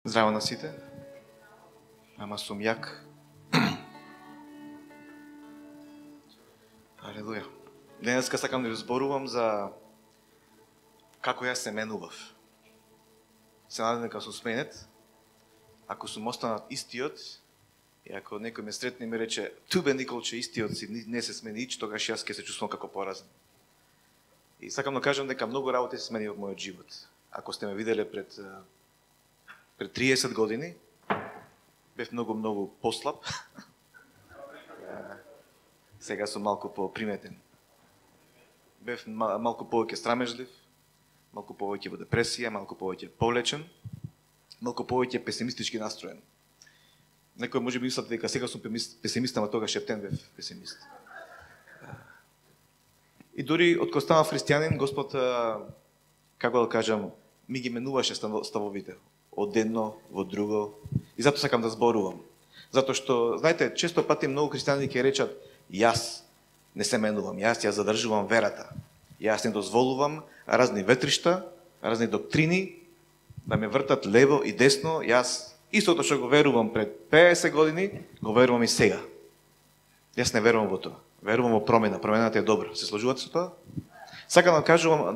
Здраво на сите. Ама сум јак. Алелуја. Денеска сакам да ви зборувам за како јас се менував. Се надевам дека сум сменет. Ако сум останат истиот, и ако некој ме сретне и ме рече "Тубе Николче, истиот си, не се смени ич", тогаш јас ќе се чувствувам како поразен. И сакам да кажам дека многу работи се смени во мојот живот. Ако сте ме виделе пред 30 години, бев многу послаб. Сега сум малку поприметен. Бев малку повеќе срамежлив, малку повеќе во депресија, малку повеќе повлечен, малку повеќе песимистички настроен. Некој може би мислат дека сега сум песимист, ама тогаш ептен бев песимист. И дури од кога станав христијанин, Господ, како да кажам, ми ги менуваше ставовите од едно во друго. И затоа сакам да зборувам. Затоа што, знаете, често пати многу христијани ќе речат: "Јас не се менувам, јас ја задржувам верата. Јас не дозволувам разни ветришта, разни доктрини да ме вртат лево и десно. Јас истото што го верувам пред 50 години, го верувам и сега." Јас не верувам во тоа. Верувам во промена. Промената е добра. Се сложувате со тоа? Сакам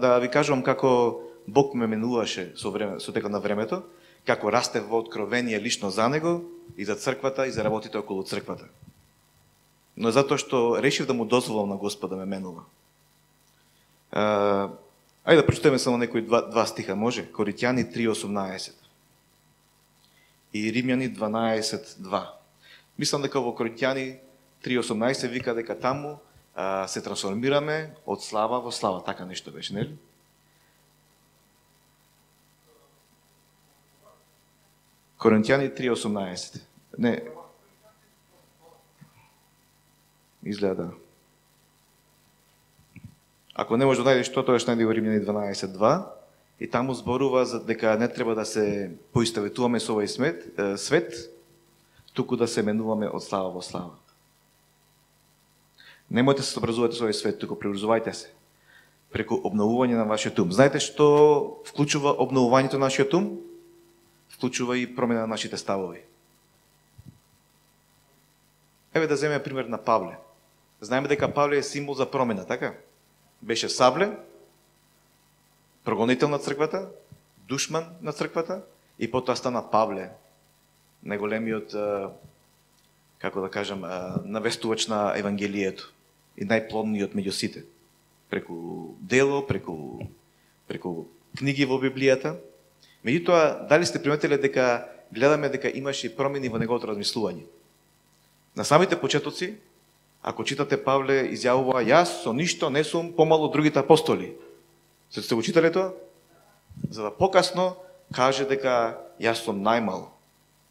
да ви кажувам како Бог ме менуваше со текот на времето, како растев во откровение лично за Него и за црквата и за работите околу црквата. Но затоа што решив да му дозволам на Господ да ме менува. Ајде да прочитаме само некои два стиха, може? Коринтијани 3:18 и Римјани 12:2. Мислам дека во Коринтијани 3:18 вика дека таму се трансформираме од слава во слава, така нешто беше, нели? Коринтијани 3:18. Не. Изгледа. Ако не може да најдеш тоа, тоа што најди во Римјани 12:2 и таму зборува за дека не треба да се поистоветуваме со овој свет, туку да се менуваме од слава во слава. Немојте се сообразувате со овој свет, туку преобразувајте се преку обновување на вашиот ум. Знаете што вклучува обновувањето на нашиот ум? Вклучува и промена на нашите ставови. Еве да земеме пример на Павле. Знаеме дека Павле е символ за промена, така? Беше Сабле, прогонител на црквата, душман на црквата, и потоа стана Павле, најголемиот, како да кажам, навестувач на Евангелието и најплодниот меѓу сите. Преку дело, преку книги во Библијата. Меѓутоа, дали сте приметиле дека гледаме дека имаше промени во неговото размислување? На самите почетоци, ако читате, Павле изјавува: "Јас со ништо не сум помал од другите апостоли." Сте го читале тоа? За да покасно каже дека јас сум најмал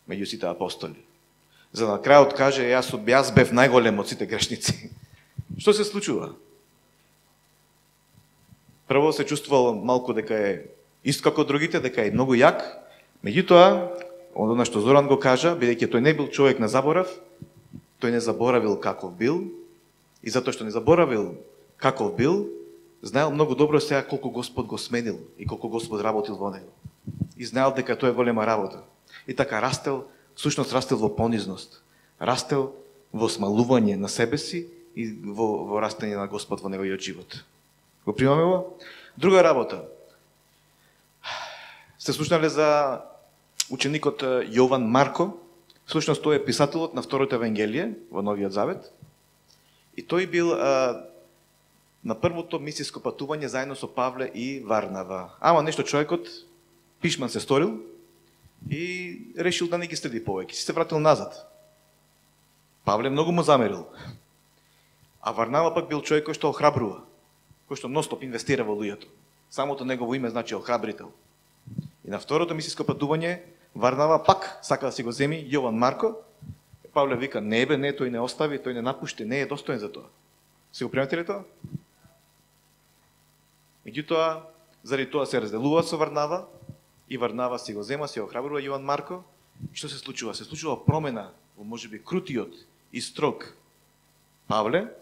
меѓу сите апостоли. За да на крајот каже: јас бев најголем од сите грешници. Што се случува? Прво се чувствувал малку дека е ист како другите, дека е многу јак. Меѓутоа, она што Зоран го кажа, бидејќи тој не бил човек на заборав, тој не заборавил каков бил, и затоа што не заборавил каков бил, знаел многу добро сега колку Господ го сменил и колку Господ работил во него. И знаел дека тоа е голема работа. И така всушност растел во понизност, растел во смалување на себе си и во растење на Господ во неговиот живот. Го примаме во? Друга работа. Сте слушнале за ученикот Јован Марко? Всушност тој е писателот на второто Евангелие во Новиот Завет. И тој бил на првото мисиско патување заедно со Павле и Варнава. Ама нешто човекот пишман се сторил и решил да не ги следи повеќе. Си се вратил назад. Павле многу му замерил. А Варнава пак бил човек кој што охрабрува, кој што ностоп инвестира во луѓето. Самото негово име значи охрабрител. И на второто мисиско патување Варнава пак сака да си го земи Јован Марко. Павле вика: "Не бе, не, тој не остави, тој не напушти, не е достоен за тоа." Си го приметиле тоа? Меѓутоа, заради тоа се разделува со Варнава и Варнава си го зема, си охрабрува Јован Марко. И што се случува? Се случува промена во можеби крутиот и строг Павле,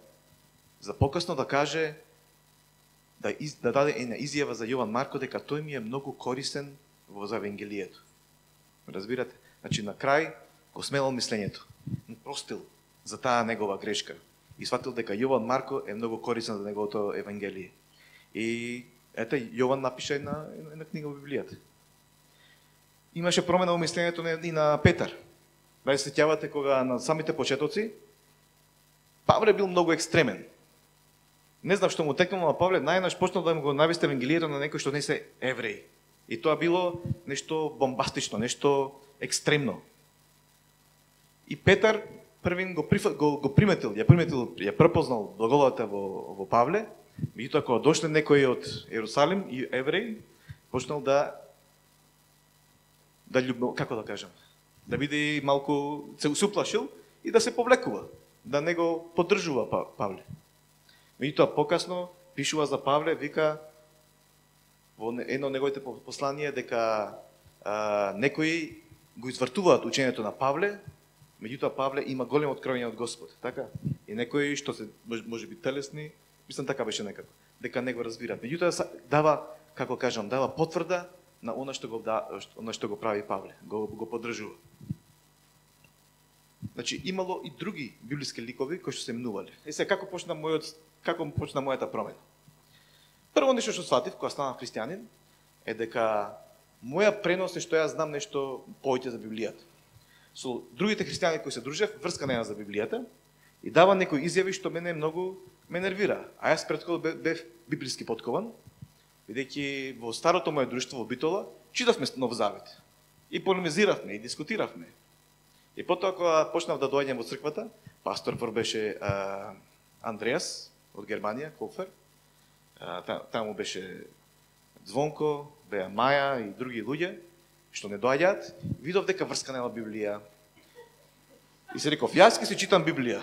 за покасно да каже, да даде една изјава за Јован Марко дека тој ми е многу корисен во Евангелието. Разбирате? Значи на крај го сменил мислењето. Простил за таа негова грешка. И сватил дека Јован Марко е многу корисен за неговото евангелие. И ете, Јован напише една книга во Библијата. Имаше промена во мислењето и на Петар. Дали се сеќавате кога на самите почетоци Павле бил многу екстремен. Не знам што му текнало на Павле, најнаш почнал да му го нависти евангелието на некои што не се евреи. И тоа било нешто бомбастично, нешто екстремно. И Петар првин го приметил, ја препознал благодата во Павле, меѓутоа кога дошле некои од Ерусалим и евреи, почнал да како да кажам, да биде малку се уплашил и да се повлекува, да не го поддржува Павле. Меѓутоа покасно пишува за Павле, вика во едно од неговите посланија дека некои го извртуваат учењето на Павле, меѓутоа Павле има големо откровење од Господ, така? И некои што се може би телесни, мислам така беше некако, дека не го разбираат. Меѓутоа дава, како кажам, дава потврда на она што го прави Павле, го поддржува. Значи имало и други библиски ликови кои што се минувале. И сега како почна мојата промена? Прво нешто што сватив кога станав христијанин е дека моја пренос е што јас знам нешто повеќе за Библијата. Со другите христијани кои се дружев, врска нема за Библијата и дава некои изјави што мене многу ме нервира. А јас претходно бев библиски подкован, бидејќи во старото моје друштво во Битола читавме Нов Завет и полемизиравме и дискутиравме. И потоа кога почнав да доаѓам во црквата, пастор беше Андреас од Германија, Кофер. Таму беше Звонко, беа Маја и други луѓе што не доаѓаат. Видов дека врска нема Библија. И се реков, јас ќе си читам Библија.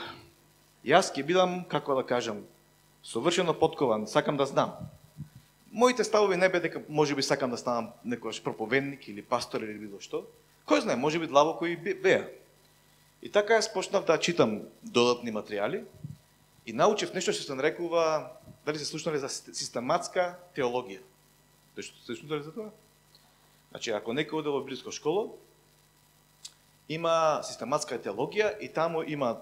Јас ќе бидам, како да кажам, совршено подкован, сакам да знам. Моите ставови не бе дека можеби сакам да станам некојаш проповедник или пастор или било што. Кој знае, можеби длабоко и беа. И така јас почнав да читам додатни материјали и научив нешто што се нарекува, дали се слушнали за систематска теологија. Се слушнали за тоа? Значи, ако некој оде во библиска школа, има систематска теологија и таму има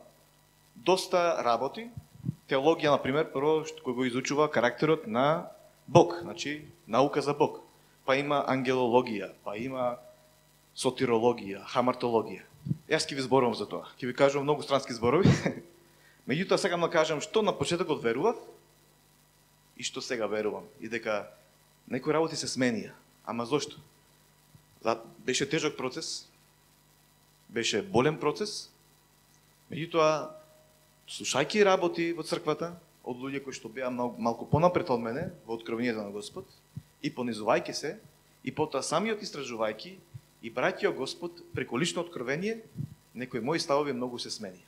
доста работи. Теологија, например, прво кој го изучува карактерот на Бог, значи наука за Бог. Па има ангелологија, па има сотирологија, хамартологија. Јас ќе ви зборувам за тоа. Ќе ви кажувам многу странски зборови. Меѓутоа сакам да кажам што на почетокот верував и што сега верувам. И дека некои работи се сменија. Ама зошто? Беше тежок процес, беше болен процес. Меѓутоа, слушајќи работи во црквата, од луѓе кои што беа малку понапред од мене во откровението на Господ, и понизувајќи се, и потоа самиот истражувајќи, и браќиот Господ, преку лично откровение, некои мои ставови многу се смени.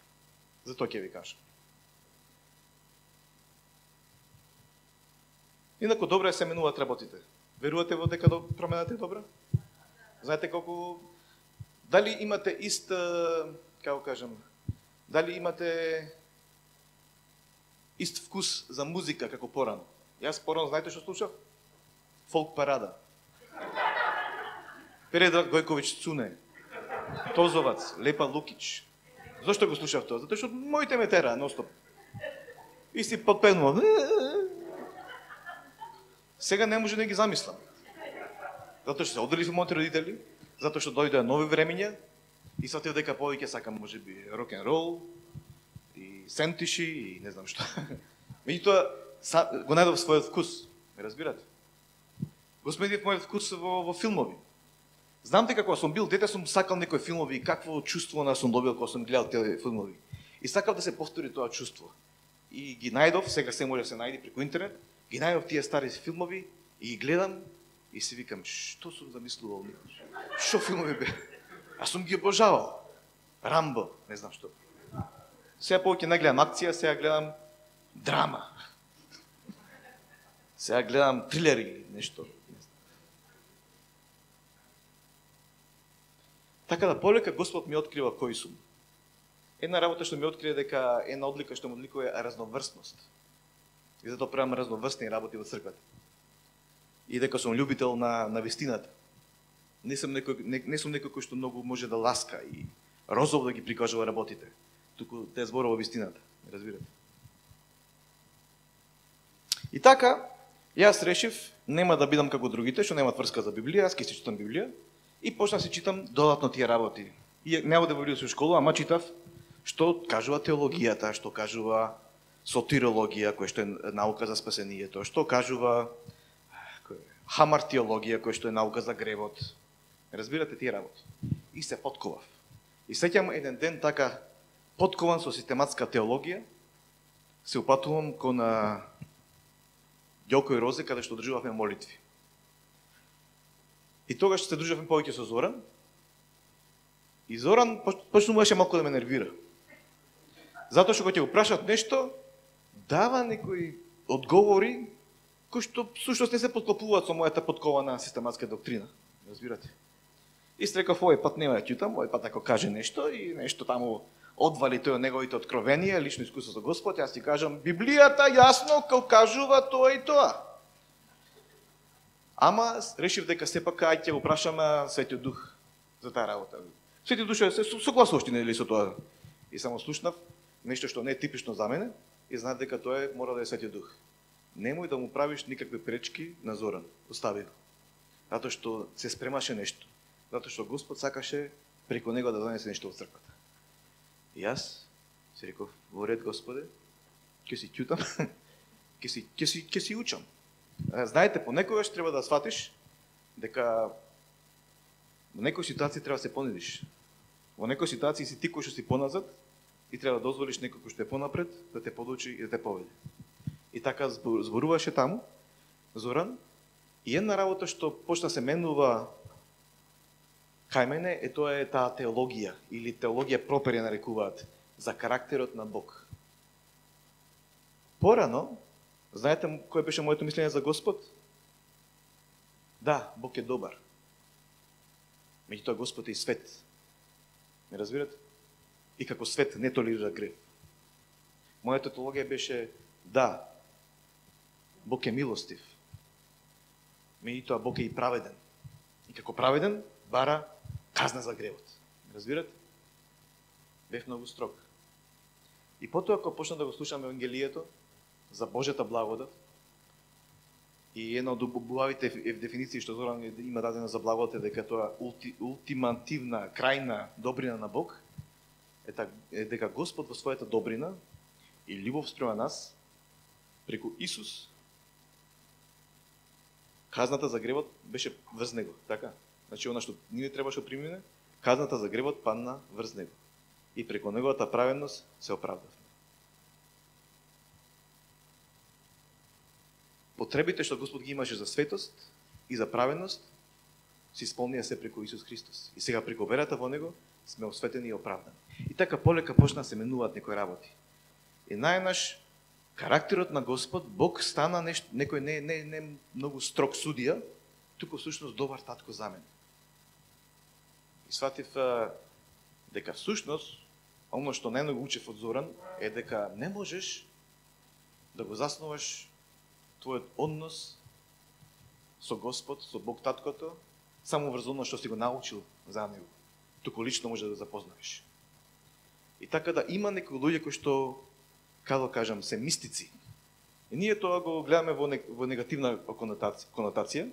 Затоа ќе ви кажам. Инако добро е се менуваат работите. Верувате во дека промената е добра? Знаете колку... Дали имате како кажам, дали имате ист вкус за музика како порано? Јас порано, знаете што слушав? Фолк парада. Предраг Гојковиќ Цуне, Тозовац, Лепа Лукич. Зошто го слушав тоа? Затоа што моите ме тера ностоп. И си подпевнувам. Сега не може да ги замислам. Затоа што се одрили моите родители, затоа што дојдоа нови времиња и сватив дека повеќе сакам можеби рок-н-рол и сентиши и не знам што. Меѓутоа го најдов својот вкус, ме разбирате? Го сменив мојот вкус во филмови. Знам дека кога сум бил дете сум сакал некои филмови и какво чувство сум добил кога сум гледал тие филмови. И сакав да се повтори тоа чувство. И ги најдов, сега се може да се најди преку интернет, ги најдов тие стари филмови и ги гледам и си викам, што сум замислувал никош? Што филмови бе? А сум ги обожавал. Рамбо, не знам што. Сега повеќе не гледам акција, сега гледам драма. Сега гледам трилери, нешто. Така да полека Господ ми открива кој сум. Една работа што ми открива дека една одлика што ме одликува е разноврстност. И затоа правам разноврстни работи во црквата. И дека сум љубител на вистината. Не сум некој кој што многу може да ласка и розово да ги прикажува работите. Туку те зборува вистината, разбирате. И така, јас решив, нема да бидам како другите, што немаат врска за Библија, јас ќе си читам Библија и почнав да си читам додатно тие работи. И не одев во школа, ама читав што кажува теологијата, што кажува сотирологија, која што е наука за спасението, што кажува хамартиологија, која што е наука за гревот. Разбирате тие работи. И се потковав. И сеќам еден ден така поткован со систематска теологија, се упатувам кон Ѓоко и Розе, каде што одржувавме молитви. И тогаш се дружевме повеќе со Зоран. И Зоран почнуваше малку да ме нервира. Затоа што кога ќе го прашат нешто, дава некои одговори кои што всушност не се подклопуваат со мојата подкована систематска доктрина. Разбирате? И реков, овој пат нема да ќутам, овој пат ако каже нешто и нешто таму одвали тој од неговите откровенија, лично искуство со Господ, јас ти кажам, Библијата јасно кажува тоа и тоа. Ама решив дека сепак ај ќе го прашаме Светиот Дух за таа работа. Светиот Дух се согласуваш нели со тоа? И само слушнав нешто што не е типично за мене и знаев дека тоа мора да е Светиот Дух. Немој да му правиш никакви пречки на Зоран. Остави го. Затоа што се спремаше нешто. Затоа што Господ сакаше преку него да донесе нешто од црквата. И јас се реков, во ред Господе, ќе си ќутам, ќе си учам. Знаете, понекогаш треба да сватиш дека во некои ситуации треба да се понизиш. Во некои ситуации си ти кој што си поназад и треба да дозволиш некој кој што е понапред да те подучи и да те поведе. И така зборуваше таму Зоран и една работа што почна се менува кај мене е тоа е таа теологија или теологија пропер ја нарекуваат за карактерот на Бог. Порано, знаете кој беше моето мислење за Господ? Да, Бог е добар. Меѓутоа Господ е и свет. Не разбирате? И како свет не толерира грев. Мојата теологија беше да, Бог е милостив. Меѓутоа Бог е и праведен. И како праведен бара казна за гревот. Разбирате? Бев многу строг. И потоа кога почна да го слушам Евангелието за Божјата благодат и една од убавите дефиниции што Зоран има дадена за благодат е дека тоа ултимативна, крајна добрина на Бог е дека Господ во својата добрина и љубов спрема нас преку Исус казната за гревот беше врз него, така? Значи, она што ние требаше да примине, казната за гревот падна врз него. И преку неговата праведност се оправдавме. Потребите што Господ ги имаше за светост и за праведност се исполнија се преку Исус Христос. И сега преку верата во него сме осветени и оправдани. И така полека почна се менуваат некои работи. И најнаш карактерот на Господ, Бог стана некој не многу строг судија, туку всушност добар татко за мене. И сватив дека всушност, оно што најмногу учев од Зоран, е дека не можеш да го заснуваш твојот однос со Господ, со Бог таткото, само врз оно што си го научил за него. Туку лично може да запознаеш. И така да има некои луѓе кои што, како да кажам, се мистици. И ние тоа го гледаме во негативна конотација,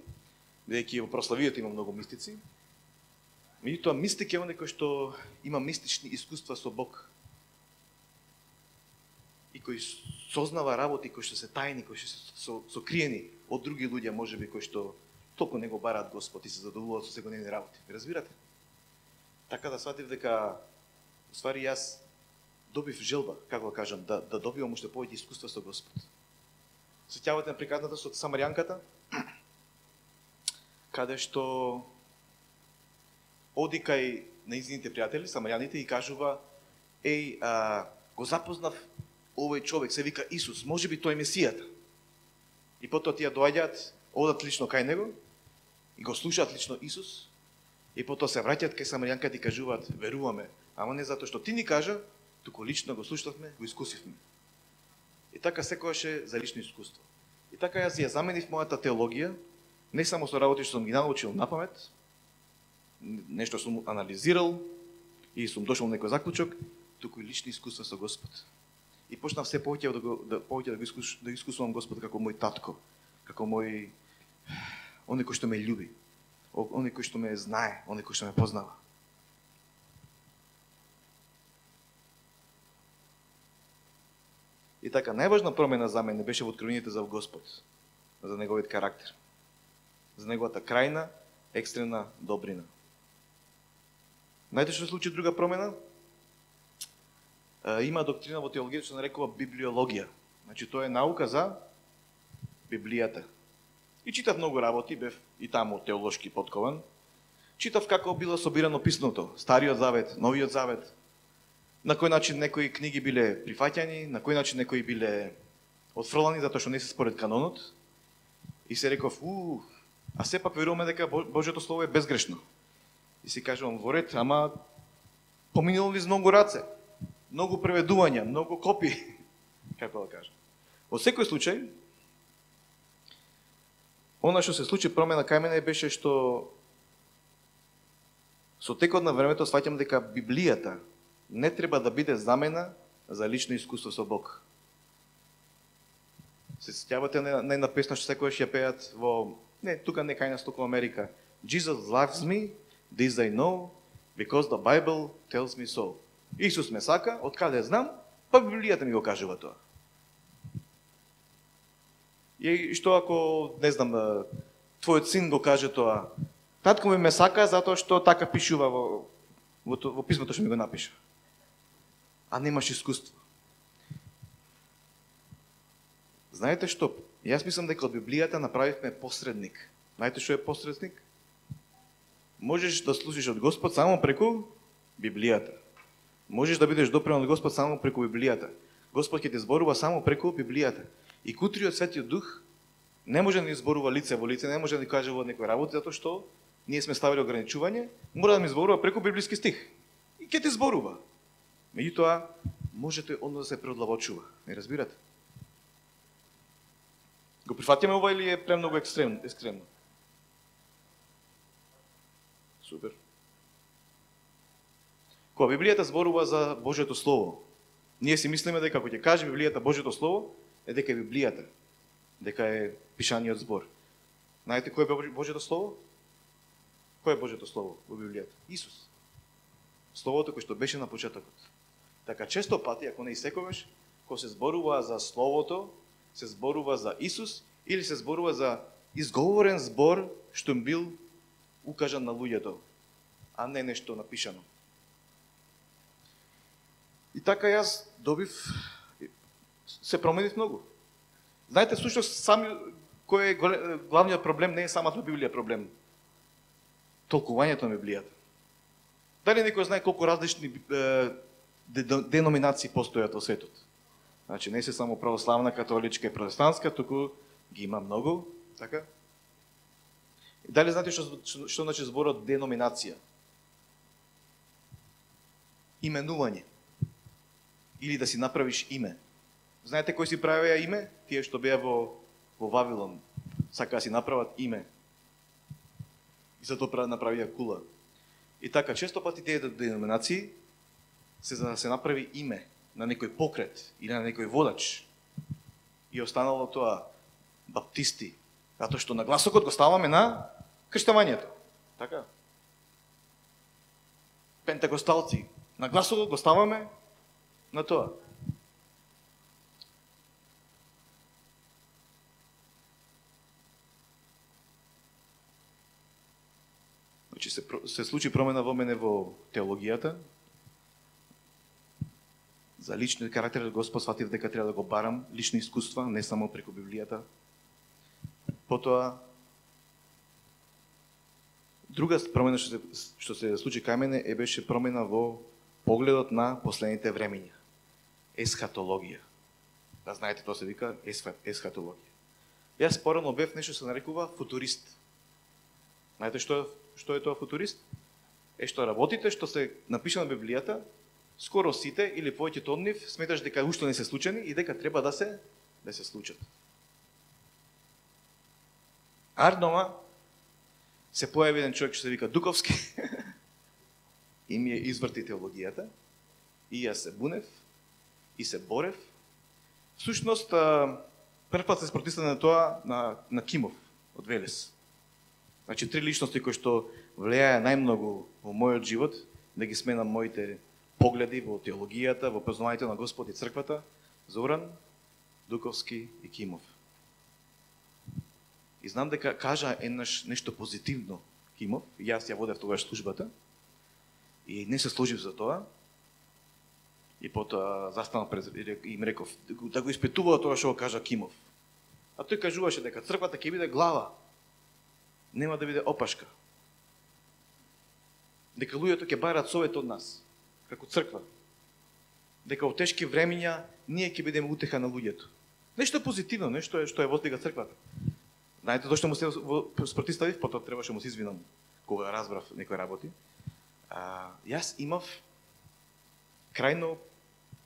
бидејќи во прославијата има многу мистици. Меѓутоа мистик е оној кој што има мистични искуства со Бог. И кој сознава работи кои што се тајни, кои што се сокриени од други луѓе, можеби кои што толку не го бараат Господ и се задоволуваат со секојдневни работи. Ви разбирате? Така да сватив дека уствари јас добив желба, како да кажам, да добивам уште повеќе искуства со Господ. Сеќавате на приказната со Самарјанката, каде што оди кај нејзините пријатели, самарјаните, и кажува, го запознав овој човек, се вика Исус, може би тој Месијата. И потоа тие доаѓаат, одат лично кај него, и го слушаат лично Исус, и потоа се враќаат кај самарјанката и кажуваат, веруваме, ама не затоа што ти ни кажа, туку лично го слушавме, го искусивме. И така секојаш е за лично искуство. И така јас ја заменив мојата теологија, не само со работи што сум ги научил на памет, нешто сум анализирал и сум дошол на некој заклучок, туку и лични искуства со Господ. И почнав се повеќе да го искусувам Господ како мој татко, како мој оној кој што ме љуби, оној кој што ме знае, оној кој што ме познава. И така, најважна промена за мене беше во откровението за Господ, за неговиот карактер, за неговата крајна, екстрена добрина. Знаете што се случи друга промена? Има доктрина во теологијата што се нарекува библиологија. Значи, тоа е наука за Библијата. И читав многу работи, бев и таму теолошки подкован. Читав како било собирано писното, Стариот завет, Новиот завет, на кој начин некои книги биле прифаќани, на кој начин некои биле отфрлани затоа што не се според канонот. И се реков, а сепак веруваме дека Божјото Слово е безгрешно. И си кажувам во ред, ама поминало низ многу раце, многу преведувања, многу копи, како да кажам. Во секој случај, она што се случи промена кај мене беше што со текот на времето сваќам дека Библијата не треба да биде замена за лично искуство со Бог. Се сеќавате на една песна што секогаш ја пеат во тука не кај нас, тука во Америка. Jesus loves me, this I know, because the Bible tells me so. Исус ме сака, од каде знам, па Библијата ми го кажува тоа. И што ако, не знам, твојот син го каже тоа, татко ме сака затоа што така пишува во писмото што ми го напиша. А немаш искуство. Знаете што? Јас мислам дека од Библијата направивме посредник. Знаете што е посредник? Можеш да слушаш од Господ само преку Библијата. Можеш да бидеш допрен од Господ само преку Библијата. Господ ќе ти зборува само преку Библијата. И кутриот Светиот Дух не може да ни зборува лице во лице, не може да ни каже во некој работи, затоа што ние сме ставили ограничување, мора да ми зборува преку библиски стих. И ќе ти зборува. Меѓутоа, може тој одно да се преодлавочува. Не разбирате? Го прифатиме ова или е премногу екстремно? Супер. Кога Библијата зборува за Божјото Слово, ние си мислиме дека кога ќе каже Библијата Божјото Слово, е дека е Библијата, дека е пишаниот збор. Знаете кој е Божјото Слово? Кој е Божјото Слово во Библијата? Исус. Словото кој што беше на почетокот. Така често пати, ако не и секогаш, кога се зборува за Словото, се зборува за Исус или се зборува за изговорен збор што им бил укажан на луѓето, а не нешто напишано. И така јас добив, се променив многу. Знаете, всушност, кој е главниот проблем, не е самата Библија проблем. Толкувањето на Библијата. Дали некој знае колку различни деноминации постојат во светот? Значи, не се само православна, католичка и протестантска, туку ги има многу, така? И дали знаете што значи зборот деноминација? Именување. Или да си направиш име. Знаете кој си правеа име? Тие што беа во Вавилон. Сака да си направат име. И затоа направија кула. И така, често пати тие деноминации се за да се направи име на некој покрет или на некој водач. И останало тоа баптисти. Затоа што нагласокот го ставаме на крштавањето. Така? Пентекосталци. Нагласокот го ставаме на тоа. Значи се случи промена во мене во теологијата. За личниот карактер Господ сватив дека треба да го барам лични искуства, не само преку Библијата. Потоа друга промена што се случи кај мене беше промена во погледот на последните времиња. Есхатологија. Да знаете, тоа се вика есхатологија. Јас порано бев нешто се нарекува футурист. Знаете што е тоа футурист? Е што работите што се напишано на Библијата, скоро сите или повеќето од нив сметаш дека уште не се случени и дека треба да се случат. Арднома се појави еден човек што се вика Дуковски и ми ја изврти теологијата и јас се бунев и се борев. Всушност, првпат се спротивставив на тоа на Кимов од Велес. Значи, три личности кои што влијаја најмногу во мојот живот, да ги сменам моите погледи во теологијата, во познавањето на Господ и црквата, Зоран, Дуковски и Кимов. И знам дека кажа еднаш нешто позитивно Кимов, и јас ја водев тогаш службата, и не се сложив за тоа, и потоа застанав пред и им реков да го испитуваа тоа што го кажа Кимов. А тој кажуваше дека црквата ќе биде глава, нема да биде опашка. Дека луѓето ќе барат совет од нас, како црква. Дека во тешки времиња ние ќе бидеме утеха на луѓето. Нешто позитивно, нешто што е воздига црквата. Знаете зошто му се спротивставив, потоа требаше му се извинам кога разбрав некои работи. Јас имав крајно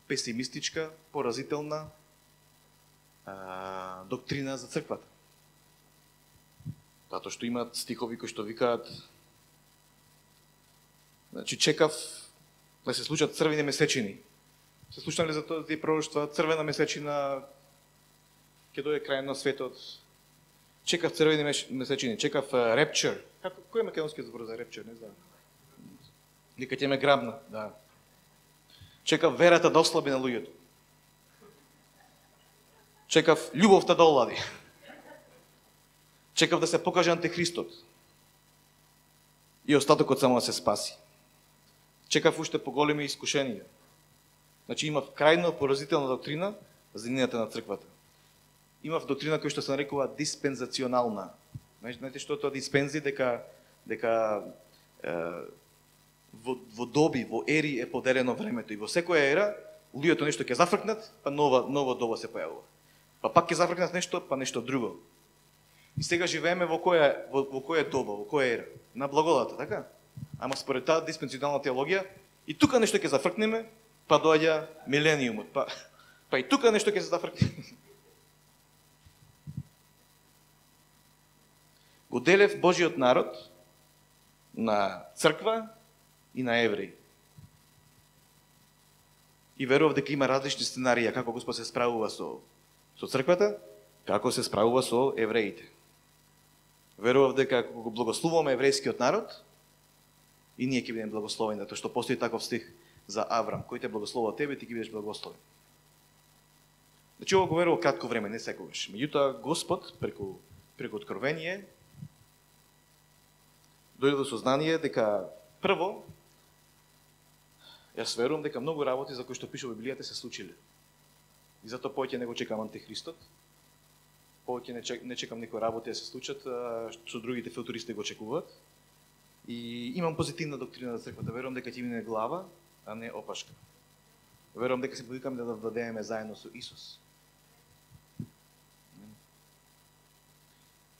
песимистичка, поразителна доктрина за црквата. Затоа што имаат стихови кои што викаат, значи чекав да се случат црвени месечини. Се слушнали за тоа тие пророштва, црвена месечина ќе дојде крај на светот. Чекав црвени месечини, чекав rapture. Кој е македонски збор за rapture, не знам. Дека ќе ме грабна, да. Чекав верата да ослаби на луѓето. Чекав љубовта да олади. Чекав да се покаже антихристот. И остатокот само да се спаси. Чекав уште поголеми искушенија. Значи имав крајно поразителна доктрина за иднината на црквата. Имав доктрина која што се нарекува диспензационална. Знаете што тоа диспензи, дека во доби, во ери е поделено времето и во секоја ера луѓето нешто ќе зафркнат, па ново доба се појавува. Па пак ќе зафркнат нешто, па нешто друго. И сега живееме во која доба, во која ера? На благодата, така? Ама според таа диспензионална теологија и тука нешто ќе зафркнеме, па доаѓа милениумот, па и тука нешто ќе се зафркне. Го делев Божиот народ на црква и на евреи. И верував дека има различни сценарии како Господ се справува со црквата, како се справува со евреите. Верував дека ако го благословуваме еврејскиот народ, и ние ќе бидеме благословени, затоа што постои таков стих за Аврам, кој те благословува тебе, ти ќе бидеш благословен. Значи ова го верував кратко време, не секогаш. Меѓутоа Господ преку откровение дојде до сознание дека прво јас верувам дека многу работи за кои што пише во Библијата се случиле. И затоа повеќе не го чекам антихристот. Повеќе не чекам некои работи да се случат, што другите футуристи го чекуваат. И имам позитивна доктрина за црквата. Верувам дека ќе биде глава, а не опашка. Верувам дека се повикаме да владееме заедно со Исус.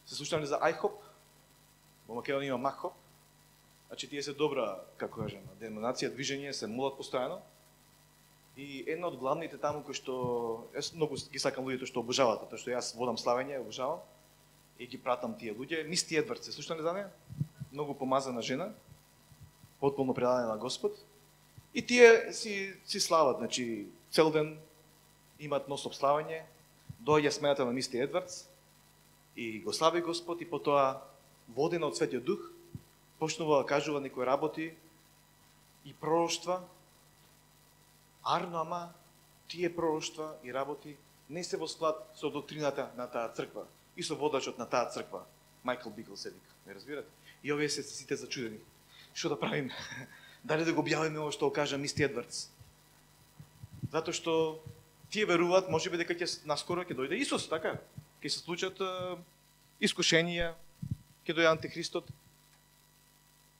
Се слушнали за Ајхоп? Во Македонија има Махоп. Значи тие се добра, како кажам, деноминација, движење, се молат постојано. И една од главните таму кои што јас многу ги сакам луѓето што обожаваат, затоа што јас водам славење, обожавам и ги пратам тие луѓе. Мисти Едвард, се слушнали за неа? Многу помазана жена, потполно предадена на Господ. И тие си слават, значи цел ден имаат носоп славење, доаѓа смената на Мисти Едвардс и го слави Господ и потоа водена од Светиот Дух почнува да кажува некои работи и пророштва. Ама тие пророштва и работи не се во склад со доктрината на таа црква и со водачот на таа црква, Майкл Бикл се вика. Не разбирате? И овие се сите зачудени. Што да правиме? Дали да го објавиме ово што го кажа Мисти Едвардс? Затоа што тие веруваат, можеби дека ќе наскоро ќе дојде Исус, така? Ќе се случат искушенија, ќе дојде антихристот.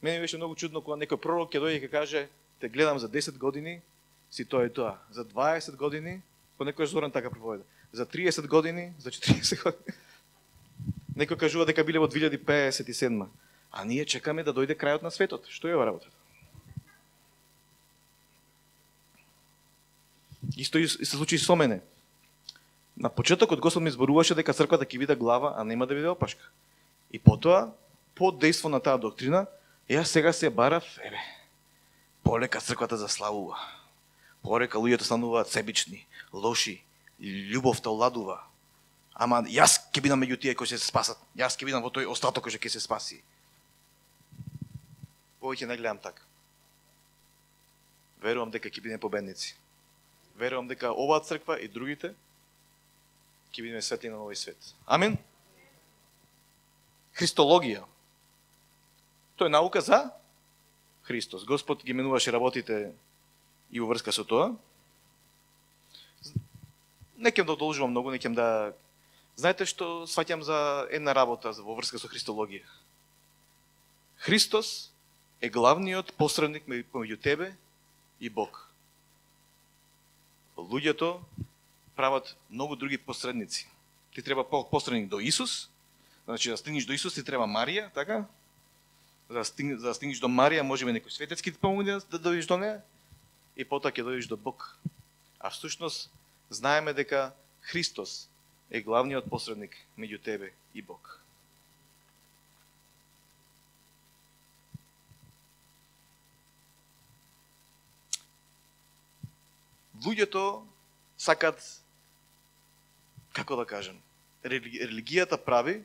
Мене беше многу чудно кога некој пророк ќе дојде и ќе каже: "Те гледам за 10 години, си тоа и тоа. За 20 години, понекојаш Зоран така проповеда. За 30 години, за 40 години." Некој кажува дека биле во 2057. А ние чекаме да дојде крајот на светот. Што е ова работа? Исто и се случи со мене. На почетокот Господ ми зборуваше дека црквата ќе биде глава, а нема да биде опашка. И потоа под дејство на таа доктрина, јас сега се барав, полека црквата заславува. Полека луѓето стануваат себични, лоши, љубовта оладува. Ама јас ќе бидам меѓу тие кои ќе се спасат. Јас ќе бидам во тој остаток кој ќе се спаси. Повеќе не гледам така. Верувам дека ќе бидеме победници. Верувам дека оваа црква и другите ќе бидеме светли на овој свет. Амин. Христологија. Тоа е наука за Христос. Господ ги менуваше работите и во врска со тоа. Не ќе да одолжувам многу, не ќе да... Знаете што сваќам за една работа во врска со христологија? Христос е главниот посредник меѓу тебе и Бог. Луѓето прават многу други посредници. Ти треба посредник до Исус, значи да стигнеш до Исус ти треба Марија, така? За да стигнеш до Марија, можеме некој светецки ти помогне да дојдеш до неја и потоа ќе дојдеш до Бог. А всушност знаеме дека Христос е главниот посредник меѓу тебе и Бог. Луѓето сакат, како да кажем, религијата прави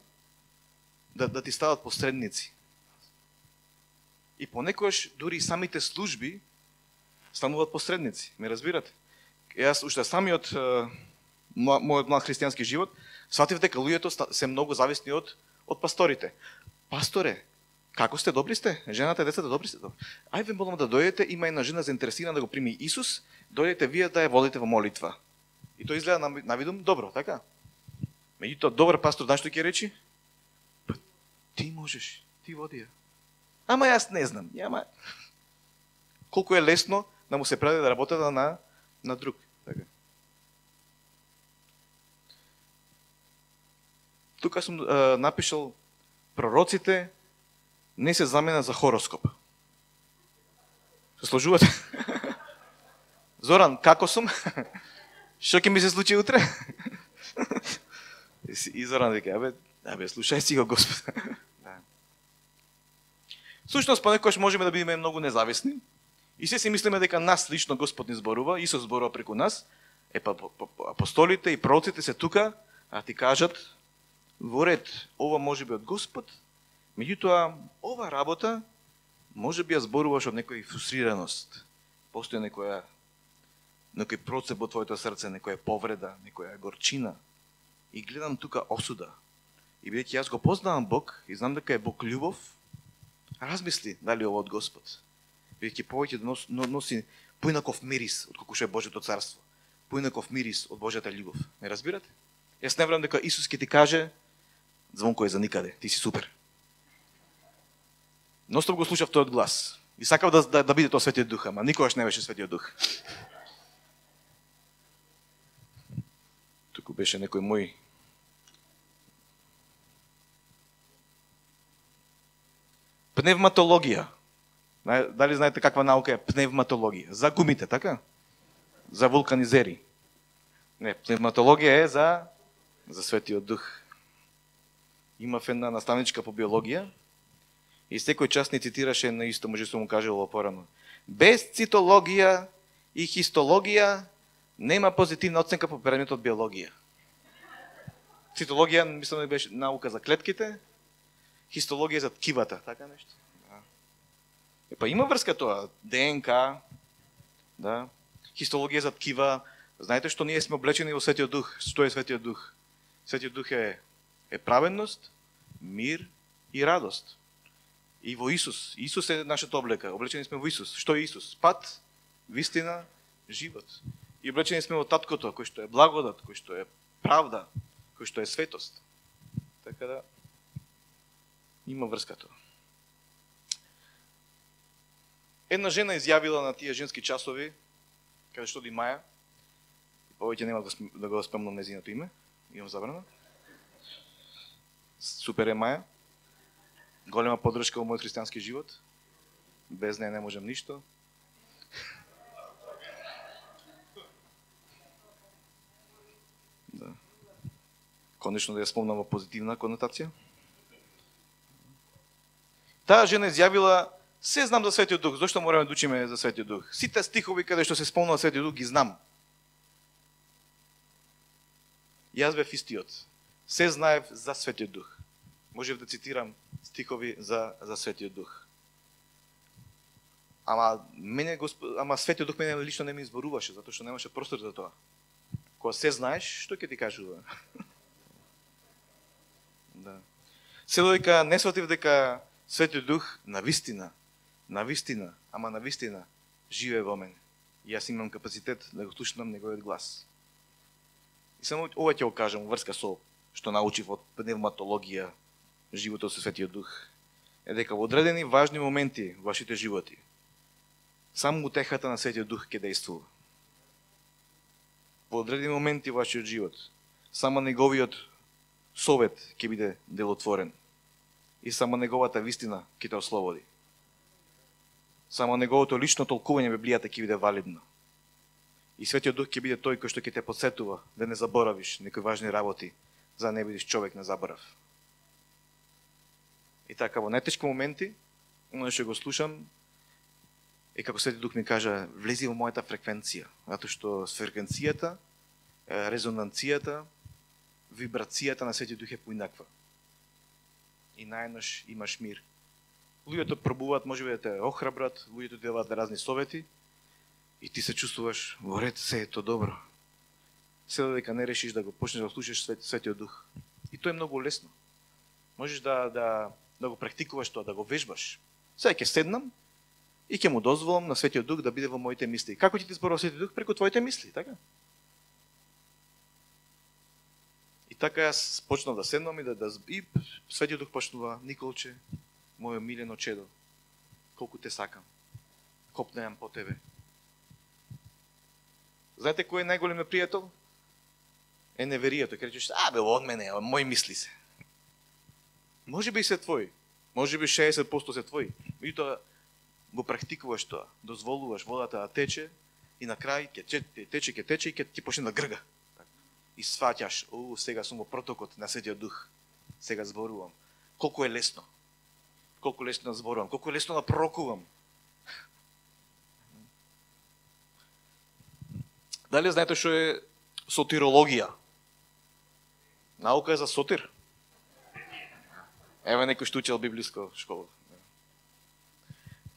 да ти стават посредници. И понекогаш дури и самите служби стануваат посредници. Ме разбирате? Јас уште самиот мојот млад христијански живот сватив дека луѓето се многу зависни од пасторите. Пасторе, како сте, добри сте? Жената и децата добри сте? Ај ве молам да дојдете, има една жена заинтересирана да го прими Исус, дојдете вие да ја водите во молитва. И тоа изгледа навидум добро, така? Меѓутоа добар пастор знаеш што ќе речи? Ти можеш, ти води ја. Ама јас не знам. Ама колку е лесно да му се предаде да работата на друг, така. Тука сум напишал пророците не се заменат за хороскоп. Се сложувате? Зоран, како сум? Што ќе ми се случи утре? И Зоран вика, абе, слушај си го Господ. Да. Сушност, понекогаш можеме да бидеме многу независни и се си мислиме дека нас лично Господ ни зборува, Исус зборува преку нас, апостолите и пророците се тука, а ти кажат, во ред, ова може би од Господ, меѓутоа, ова работа може би ја зборуваш од некоја фрустрираност, постои некој процеп во твоето срце, некоја повреда, некоја горчина. И гледам тука осуда. И бидејќи јас го познавам Бог и знам дека е Бог љубов, размисли дали ова од Господ. Бидејќи повеќе носи поинаков мирис од колку што е Божјото царство. Поинаков мирис од Божјата љубов. Ме разбирате? Јас не верувам дека Исус ќе ти каже Звонко е за никаде, ти си супер. Ностоп го слушав тој глас. И сакав да биде тоа Светиот Дух, ама никогаш не беше Светиот Дух. Туку беше некој мој пневматологија. Дали знаете каква наука е пневматологија? За гумите, така? За вулканизери. Не, пневматологија е за Светиот Дух. Имав една наставничка по биологија и секој час ни цитираше на исто, може сум му кажало порано. Без цитологија и хистологија нема позитивна оценка по предметот биологија. Цитологија, мислам да беше наука за клетките, хистологија за ткивата, така нешто. Да. Има врска тоа, ДНК, да. Хистологија за ткива. Знаете што ние сме облечени во Светиот Дух? Што е Светиот Дух? Светиот Дух е праведност, мир и радост. И во Исус. Исус е нашата облека. Облечени сме во Исус. Што е Исус? Пат, вистина, живот. И облечени сме во Таткото, кој што е благодат, кој што е правда, кој што е светост. Така да има врска тоа. Една жена изјавила на тие женски часови, каде што оди Маја, повеќе нема да го спомнам нејзиното име, имам забрана. Супер е Маја. Голема поддршка во мојот христијански живот. Без неја не можам ништо. Да. Конечно да ја спомнам во позитивна конотација. Таа жена изјавила: се знам за Светиот Дух, зошто мораме да учиме за Светиот Дух? Сите стихови каде што се спомнува Светиот Дух ги знам. Јас бев истиот. Се знаев за Светиот Дух. Можев да цитирам стихови за Светиот Дух. Ама Светиот Дух мене лично не ми изборуваше, затоа што немаше простор за тоа. Кога се знаеш, што ќе ти кажува? Да. Се додека не сватив дека Светиот Дух навистина, живее во мене. И јас имам капацитет да го слушнам неговиот глас. И само ова ќе го кажам врска со што научив од пневматологија, животот со Светиот Дух, е дека во одредени важни моменти во вашите животи, само утехата на Светиот Дух ќе действува. Во одредени моменти во вашиот живот, само неговиот совет ќе биде делотворен. И само неговата вистина ќе те ослободи. Само неговото лично толкување Библијата ќе биде валидно. И Светиот Дух ќе биде тој кој што ќе те подсетува да не заборавиш некои важни работи, за да не бидеш човек на заборав. И така, во најтешки моменти, оно што го слушам, е како Светиот Дух ми кажа: влези во мојата фреквенција, затоа што фреквенцијата, резонанцијата, вибрацијата на Светиот Дух е поинаква. И најнаш имаш мир. Луѓето пробуваат, можеби да те охрабрат, луѓето ти даваат разни совети и ти се чувствуваш во ред, се е то добро. Се додека не решиш да го почнеш да слушаш Светиот Дух. И тоа е многу лесно. Можеш да го практикуваш тоа, да го вежбаш. Сега ќе седнам и ќе му дозволам на Светиот Дух да биде во моите мисли. Како ќе ти зборува Светиот Дух? Преку твоите мисли, така? И така јас почнав да седнам и Светиот Дух почнува: Николче, мојо милено чедо, колку те сакам, копнеам по тебе. Знаете кој е најголем непријател? Е неверијето. Ке речеш: бе, од мене, мои мисли се. Може би се твои, може би 60% се твои, меѓутоа го практикуваш тоа, дозволуваш водата да тече и на крај ќе тече и ќе ти почне да грга. И сваќаш: сега сум во протокот на Светиот Дух, сега зборувам. Колку е лесно. Колку лесно да зборувам, колку е лесно да пророкувам. Дали знаете што е сотирологија? Наука е за сотир. Еве некој што учел библиска школа.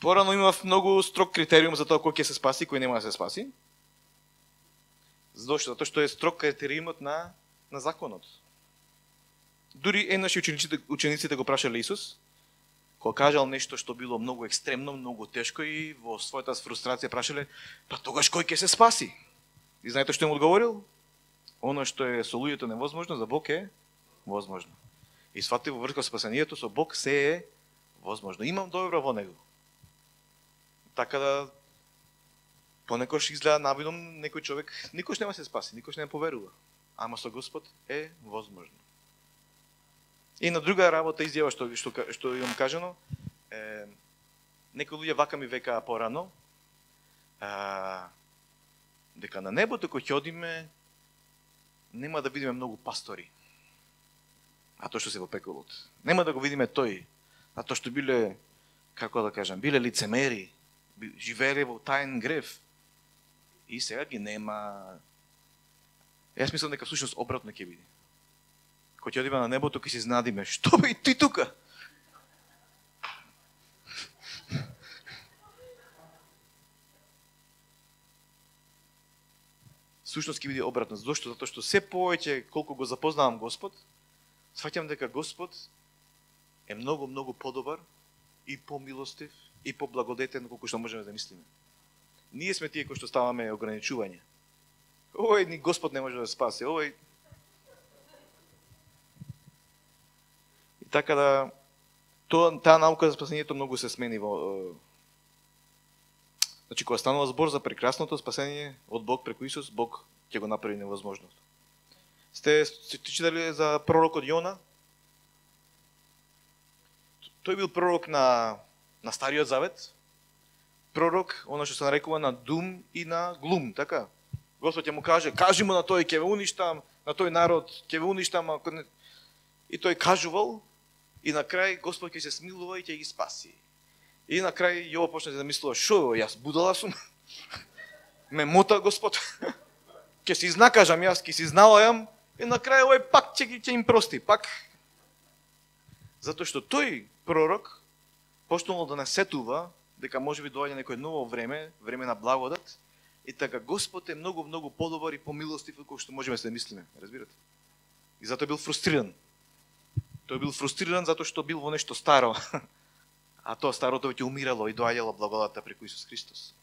Порано имав многу строг критериум за тоа кој ќе се спаси, кој нема да се спаси. Зошто? Затоа што е строг критериумот на законот. Дури еднаш учениците го прашале Исус, кога кажал нешто што било многу екстремно, многу тешко, и во својата фрустрација прашале: па тогаш кој ќе се спаси? И знаете што им одговорил? Оно што е со луѓето невозможно, за Бог е возможно. И свати во врска спасението, со Бог се е возможно. Имам добро во него. Така да понекош изгледа навидом некој човек никош нема се спаси, никош не поверува. Ама со Господ е возможно. И на друга работа изјава што имам кажано, некои луѓе вака ми векаа порано, дека на небото кој ќе одиме нема да видиме многу пастори. А тоа што се во пеколот. Нема да го видиме тој, а тоа што биле, како да кажам, биле лицемери, живееле во таен грев. И сега ги нема. Јас мислам дека всушност обратно ќе биде. Кој ќе одиме на небото, ќе се изненадиме: што бе и ти тука? Всушност ќе биде обратно. Зошто? Затоа што се повеќе колку го запознавам Господ, сваќам дека Господ е многу, многу подобар и помилостив и поблагодетен колку што можеме да мислиме. Ние сме тие кои што ставаме ограничување. Овој ни Господ не може да спаси, овој. И така да таа наука за спасението многу се смени во. Значи, кога станува збор за прекрасното спасение од Бог преку Исус, Бог ќе го направи невозможното. Сте читали за пророкот Јона? Тој бил пророк на Стариот Завет. Пророк, оно што се нарекува на дум и на глум, така? Господ ќе му каже: кажи му на тој, ќе ве уништам, на тој народ, ќе ве уништам. И тој кажувал, И на крај Господ ќе се смилува и ќе ги спаси. И на крај Јован почна да мислува, шо јас будала сум? Ме мота Господ. Ќе се изнакажам јас, ќе се изналајам и на крај овој пак ќе им прости, пак. Затоа што тој пророк почнал да не сетува дека можеби доаѓа некој ново време, време на благодат, и така Господ е многу подобар и помилостив од кој што можеме да се мислиме, разбирате? И затоа бил фрустриран. Тој бил фрустриран затоа што бил во нешто старо, а тоа старото ќе умирало и доаѓала благодата преку Исус Христос.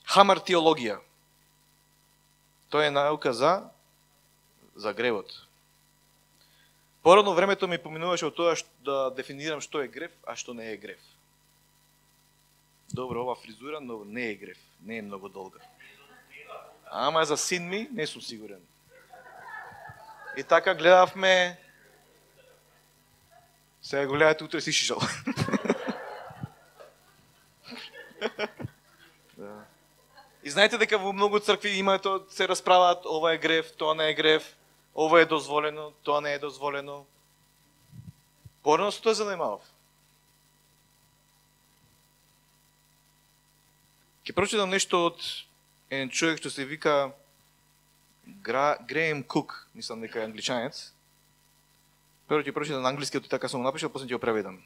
Хамар теологија. Тоа е наука за гревот. Порано времето ми поминуваше од тоа да дефинирам што е грев, а што не е грев. Добро, ова фризура, но не е грев, не е многу долга. Ама за син ми не сум сигурен. И така гледавме. Сега го гледате, утре си шишал. И знаете дека во многу цркви има тоа, се расправаат, ова е грев, тоа не е грев, ова е дозволено, тоа не е дозволено. Порано со тоа занимавав. Ќе прочитам нешто од еден човек што се вика Греем Кук, мислам дека е англичанец. Прво ќе прочитам на англиски, и така сум напишал, после ќе го преведам.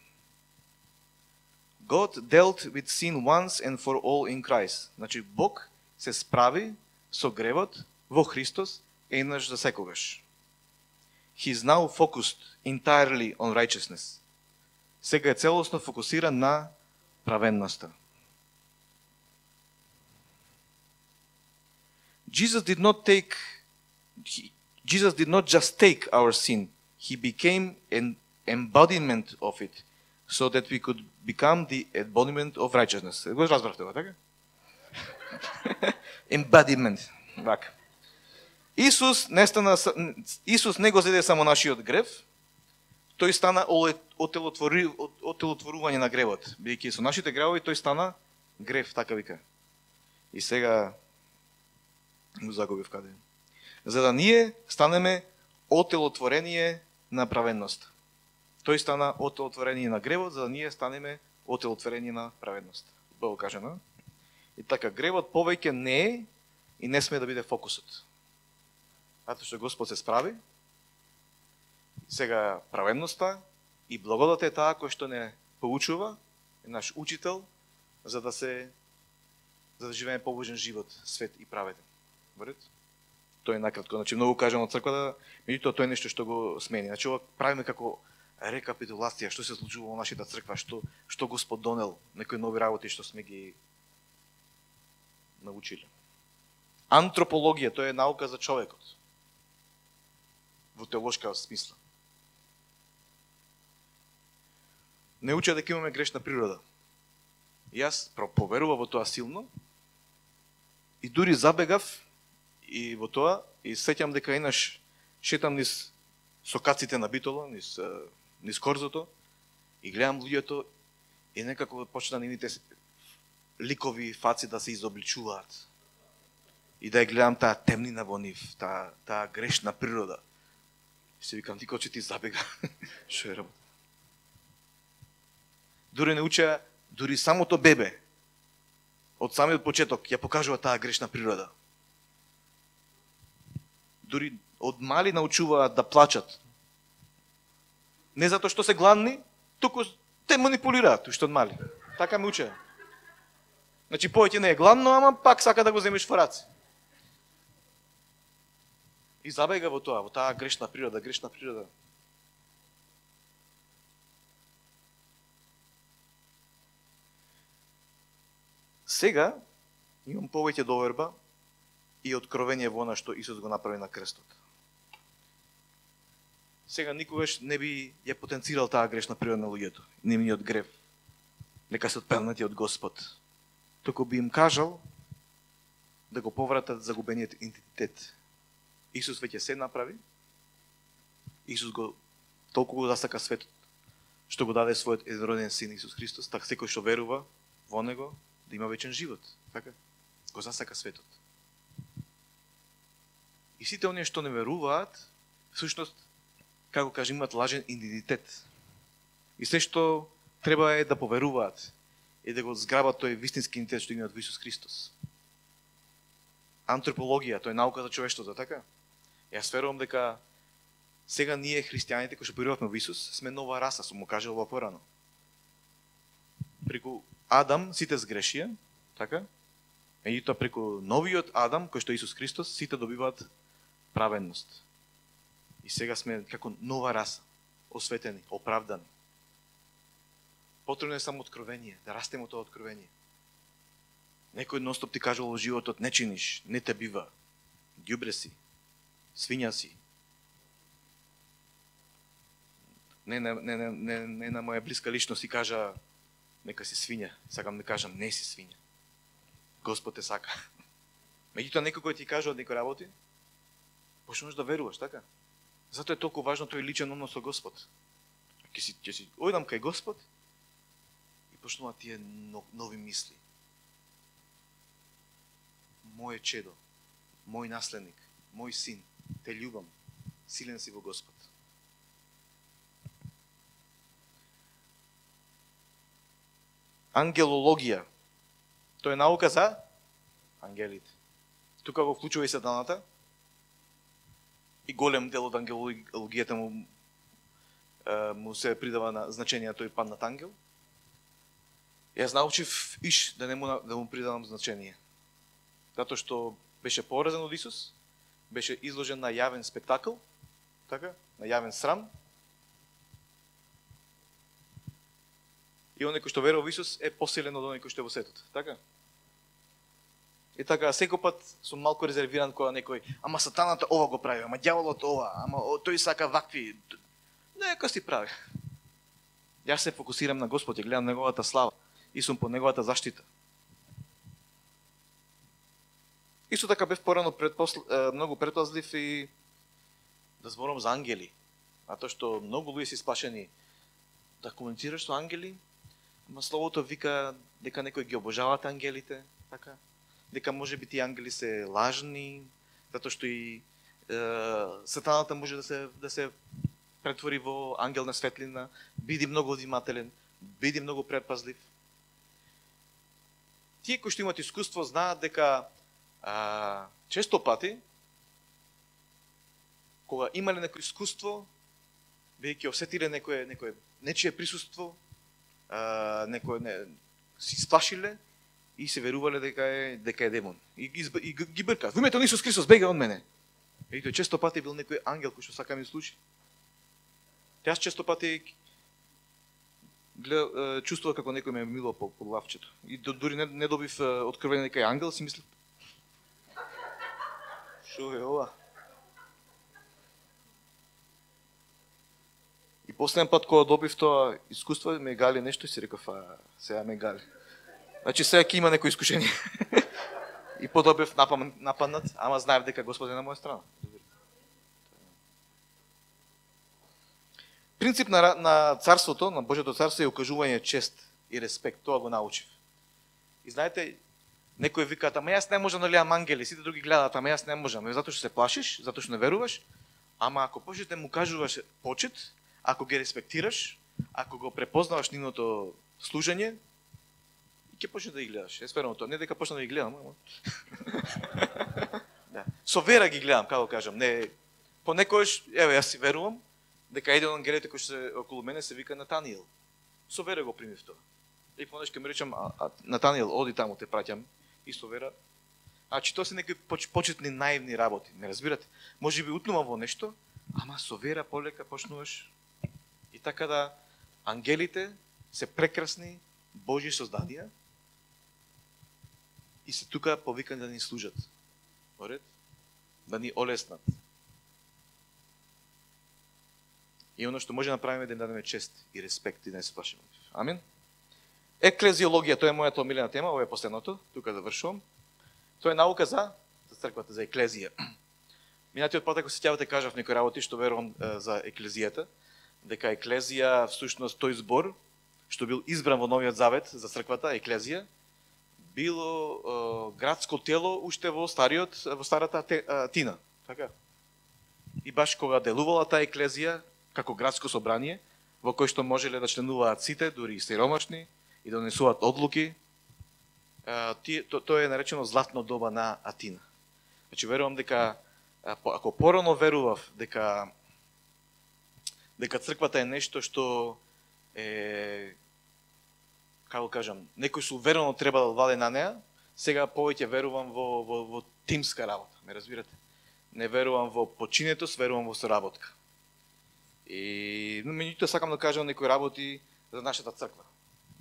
God dealt with sin once and for all in Christ. Значи, Бог се справи со гревот во Христос еднаш за секогаш. He is now focused entirely on righteousness. Сега е целосно фокусиран на праведноста. Jesus did not just take our sin. He became an embodiment of it, so that we could become the embodiment of righteousness. Го разбрахте го, така? Embodiment. Така. Исус не го зеде само нашиот грев, тој стана отелотворување на гревот. Бидејќи со нашите гревови тој стана грев, така вика. И сега го загубив каде. За да ние станеме отелотворение на праведност. Тој стана отелотворение на гревот, за да ние станеме отелотворение на праведност. Было кажано. И така, гревот повеќе не е и не сме да биде фокусот. Затоа што Господ се справи, сега праведноста и благодата е таа кој што не поучува, е наш учител, за да живееме побожен живот, свет и праведен. Верите? Тоа е накратко. Значи, многу кажано од црквата, меѓутоа тоа е нешто што го смени. Значи, ова правиме како рекапитулација, што се случува во нашата црква, што Господ донел, некои нови работи што сме ги научили. Антропологија, тоа е наука за човекот. Во теолошка смисла. Не уча дека имаме грешна природа. Јас поверував во тоа силно и дури забегав и во тоа, и сеќам дека инаш шетам низ сокаците на Битола, низ корзото, и гледам луѓето и некако почна нивните ликови фаци да се изобличуваат. И да ја гледам таа темнина во нив, таа грешна природа. И се викам, тико че ти забега. Шо е работа? Дури не уча, дури самото бебе, од самиот почеток, ја покажува таа грешна природа. Дури од мали научуваат да плачат. Не затоа што се гладни, туку те манипулираат уште од мали. Така ме учеа. Значи, повеќе не е гладно, ама пак сака да го земеш во раце. И забега во тоа, во таа грешна природа, грешна природа. Сега имам повеќе доверба и откровение во она што Исус го направи на крстот. Сега никогаш не би ја потенцирал таа грешна природа на луѓето, нивниот грев. Нека се отпелнати од Господ. Току би им кажал да го повратат загубениот идентитет. Исус веќе се направи. Исус го толку го засака светот, што го даде својот единороден син Исус Христос, така секој што верува во него да има вечен живот. Така го засака светот. И сите оние што не веруваат, всушност, како кажа, имаат лажен идентитет. И се што треба е да поверуваат и да го зграбат тој вистински идентитет што имаат во Исус Христос. Антропологија, тоа е наука за човештвото, така? Јас верувам дека сега ние христијаните кои што поверувавме во Исус сме нова раса, сум му кажал ова порано. Преку Адам сите сгрешија, така? Меѓутоа преку новиот Адам, кој што е Исус Христос, сите добиваат праведност. И сега сме како нова раса, осветени, оправдани. Потребно е само откровение, да растеме тоа откровение. Некој ностоп ти кажал во животот, не чиниш, не те бива, ѓубре си, свиња си. Не на моја блиска личност си кажа, нека си свиња. Сакам да кажам, не си свиња. Господ те сака. Меѓутоа некој кој ти кажува некој работи, почнуваш да веруваш, така? Затоа е толку важно тој личен однос со Господ. Ќе си ојдам кај Господ и почнуваат тие нови мисли. Моје чедо, мој наследник, мој син, те љубам, силен си во Господ. Ангелологија. Тоа е наука за ангелите. Тука го вклучува и сатаната. И голем дел од ангелологијата му се придава на значение на тој паднат ангел. Јас научив да не му придавам значение. Затоа што беше поразен од Исус, беше изложен на јавен спектакл, така, на јавен срам. И оној кој што верува во Исус е посилен од оној кој што е во светот, така? И така, секој пат сум малку резервиран кога некој, ама сатаната ова го прави, ама ѓаволот ова, ама тој сака вакви. Нека си прави. Јас се фокусирам на Господ и гледам неговата слава и сум под неговата заштита. Исто така бев порано многу предпазлив и да зборам за ангели. Затоа што многу луѓе се сплашени да комуницираш со ангели, ама словото вика дека некои ги обожаваат ангелите, така? Дека може би тие ангели се лажни, затоа што и сатаната може да се претвори во ангел на светлина, биди многу внимателен, биди многу предпазлив. Тие кои што имаат искуство знаат дека често пати, кога имале некој искуство, бидејќи осетиле нечие присуство, си сплашиле и се верувале дека е демон. И ги бркаат. Во името на Исус Христос бега од мене. И тој често пати бил некој ангел кој што сака ми служи. Јас често пати чувствував како некој ме милува по лавчето. И дури не добив откровение дека е ангел, си мислев, шо е ова? И последен пат кога добив тоа искуство, ме гали нешто и си реков, сега ме гали. Значи сега ќе има некој искушение. И подобив нападнат, ама знаев дека Господ е на моја страна. Принцип на царството, на Божјото царство е укажување чест и респект. Тоа го научив. И знаете, некои викаат, ама јас не можам да гледам ангели, сите други гледаат, ама јас не можам. Затоа што се плашиш, затоа што не веруваш, ама ако почнеш да му кажуваш почит, ако ги респектираш, ако го препознаваш нивното служење, ќе почнеш да ги гледаш. Јас верувам тоа, не дека почнам да ги гледам, ама. Да. Со вера ги гледам, како кажам, не понекогаш, еве јас си верувам дека еден од ангелите кои се околу мене се вика Натаниел. Со вера го примив тоа. И понеш ќе ме речам, Натаниел, оди таму, те праќам. И со вера. Значи тоа се некои почетни наивни работи, не разбирате? Може би утнувам во нешто, ама со вера полека почнуваш. И така да ангелите се прекрасни Божји создадија и се тука повикани да ни служат. Оред? Да ни олеснат. И оно што може да направиме да дадеме чест и респект и да не се плашиме. Амин. Еклезиологија, тоа е мојата омилена тема, ова е последното, тука завршувам. Тоа е наука за црквата, за еклезија. Минатиот пат, ако се сеќавате, кажав некои работи што верувам за еклезијата, дека еклезија всушност тој збор што бил избран во Новиот Завет за црквата, еклезија, било градско тело уште во старата Тина, така? И баш кога делувала таа еклезија, како градско собрание, во кој што можеле да членуваат сите, дури и сиромашни, и да донесуваат одлуки, тоа е наречено златно доба на Атина. Значи, верувам дека, ако порано верував дека црквата е нешто што е, како кажам, некој со уверено треба да владе на неа, сега повеќе верувам во тимска работа, ме разбирате? Не верувам во починетост, верувам во соработка. И меѓутоа сакам да кажам некои работи за нашата црква,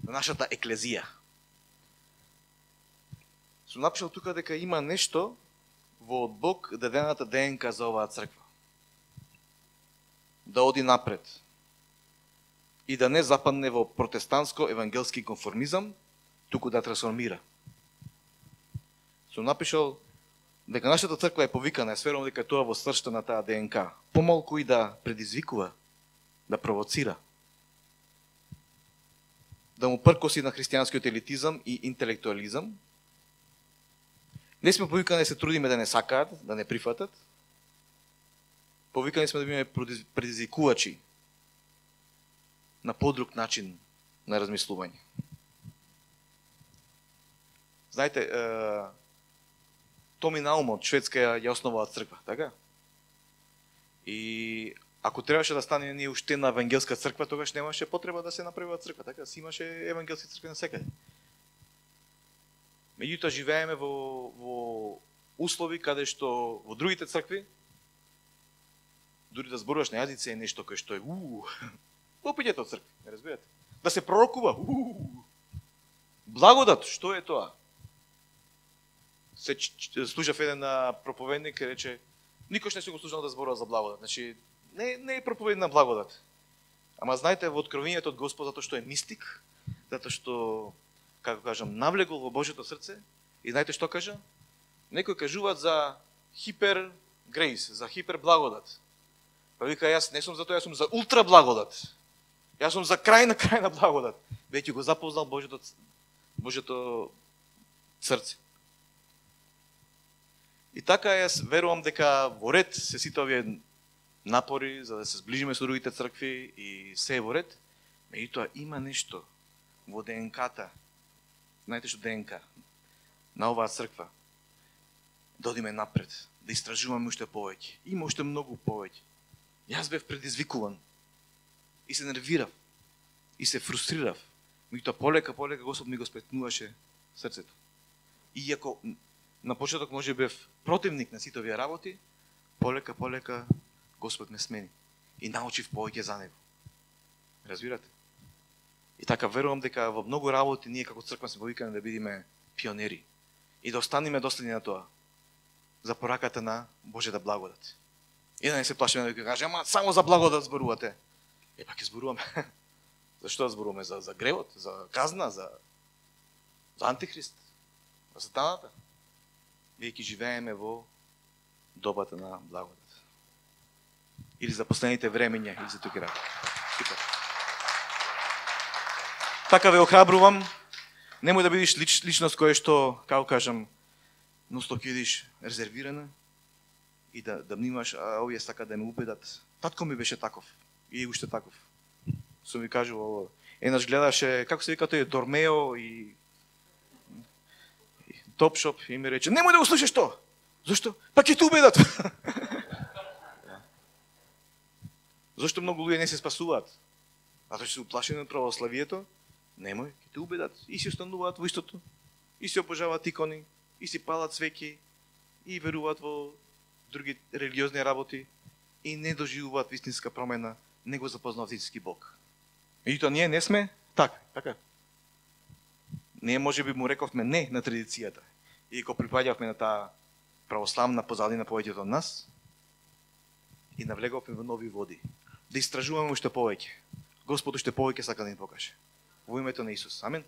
за нашата еклезија. Сум напишал тука дека има нешто во од Бог дадената ДНК за оваа црква. Да оди напред и да не западне во протестантско евангелски конформизам, туку да трансформира. Сум напишал дека нашата црква е повикана, сверувам дека тоа во сршта на таа ДНК, помалку и да предизвикува, да провоцира, да му пркоси на христијанскиот елитизам и интелектуализам. Не сме повикани да се трудиме да не сакаат, да не прифатат. Повикани сме да биме предизвикувачи на подруг начин на размислување. Знаете, Томи Наумон, Шведска ја основала црква, така? И ако требаше да стане ние уште на евангелска црква, тогаш немаше потреба да се направи црква, така? Си имаше евангелски цркви на секаде. Меѓутоа живееме во услови каде што во другите цркви дури да зборуваш на јазици е нешто кое што е попиѓете од цркви, не разбирате? Да се пророкува, благодат, што е тоа? Се слушав еден проповедник и рече, никош не си го слушал да зборува за благодат. Значи, не е проповед на благодат. Ама знаете, во откровението од Господ, затоа што е мистик, затоа што, како кажам, навлегол во Божјото срце, и знаете што кажа? Некои кажуваат за хипер грейс, за хипер благодат. Па вика, јас не сум за тоа, јас сум за ултра благодат. Јас сум за крајна благодат. Веќе го запознал Божјото срце. И така јас верувам дека во ред се сите овие напори за да се сближиме со другите цркви и се е во ред, меѓутоа има нешто во ДНК-та. Знаете што ДНК на оваа црква? Да одиме напред, да истражуваме уште повеќе. Има уште многу повеќе. Јас бев предизвикуван и се нервирав и се фрустрирав. Меѓутоа полека Господ ми го спретнуваше срцето. Иако на почеток може бев противник на сите овие работи, полека Господ ме смени и научив повеќе за него. Разбирате? И така верувам дека во многу работи ние како црква сме повикани да бидеме пионери и да останеме доследни на тоа за пораката на Божјата благодат. И да не се плашиме да кажеме, ама само за благодат зборувате. Пак ќе зборуваме. Зашто зборуваме? За гревот, за казна, за антихрист, за сатаната. Веќе живееме во добата на благодат. Или за последните времења, или за туки работи. Супер. Така ве охрабрувам, немој да бидиш личност која што, како кажам, носто ќе бидиш резервирана и да внимаш, овие сака да ме убедат. Татко ми беше таков и уште таков. Сум ви кажувал, еднаш гледаше, како се вика тој, Дормео и Топшоп и ми рече, немој да го слушаш тоа. Зошто? Па ќе те убедат. Зошто многу луѓе не се спасуваат? Затоа што се уплашени од православието? Немој, ќе те убедат. И си остануваат во истото. И си обожаваат икони, и си палат свеќи, и веруваат во други религиозни работи, и не доживуваат вистинска промена, не го запознаваат вистински Бог. Меѓутоа ние не сме така. Ние може би му рековме не на традицијата. И го припаѓавме на таа православна позадина повеќето од нас и навлеговме во нови води. Да истражуваме уште повеќе. Господ уште повеќе сака да ни покаже. Во името на Исус. Амин.